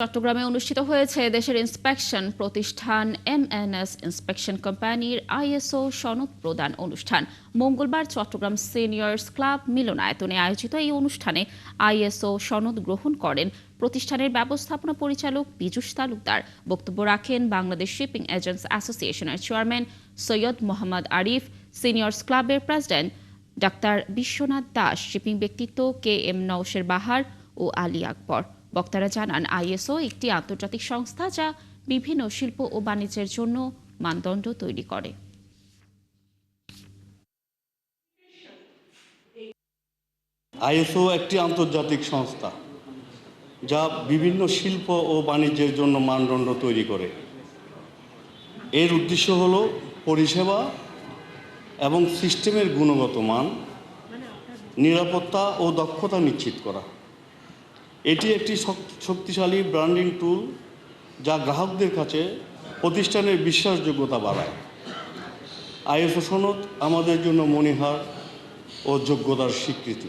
চট্টগ্রামে অনুষ্ঠিত হয়েছে দেশের ইন্সপেকশন প্রতিষ্ঠান এমএনএস ইন্সপেকশন কোম্পানির আইএসও সনদ প্রদান অনুষ্ঠান। মঙ্গলবার চট্টগ্রাম সিনিয়র্স ক্লাব মিলনায়তনে আয়োজিত এই অনুষ্ঠানে আইএসও সনদ গ্রহণ করেন প্রতিষ্ঠানের ব্যবস্থাপনা পরিচালক পীযূষ তালুকদার। বক্তব্য রাখেন বাংলাদেশ শিপিং এজেন্টস অ্যাসোসিয়েশনের চেয়ারম্যান সৈয়দ মোহাম্মদ আরিফ, সিনিয়র্স ক্লাবের president doctor Biswanath Das, shipping ব্যক্তিত্ব কে এম নওশের বাহার ও আলী আকবর। বক্তারা জানান, আইএসও একটি আন্তর্জাতিক সংস্থা যা বিভিন্ন শিল্প ও বাণিজ্যের জন্য মানদণ্ড তৈরি করে। আইএসও একটি আন্তর্জাতিক সংস্থা যা বিভিন্ন শিল্প ও বাণিজ্যের জন্য মানদণ্ড তৈরি করে। এর উদ্দেশ্য হল পরিষেবা এবং সিস্টেমের গুণগত মান, নিরাপত্তা ও দক্ষতা নিশ্চিত করা। এটি একটি শক্তিশালী ব্র্যান্ডিং টুল যা গ্রাহকদের কাছে প্রতিষ্ঠানের বিশ্বাসযোগ্যতা বাড়ায়। আইএসও সনদ আমাদের জন্য মণিহার ও যোগ্যতার স্বীকৃতি।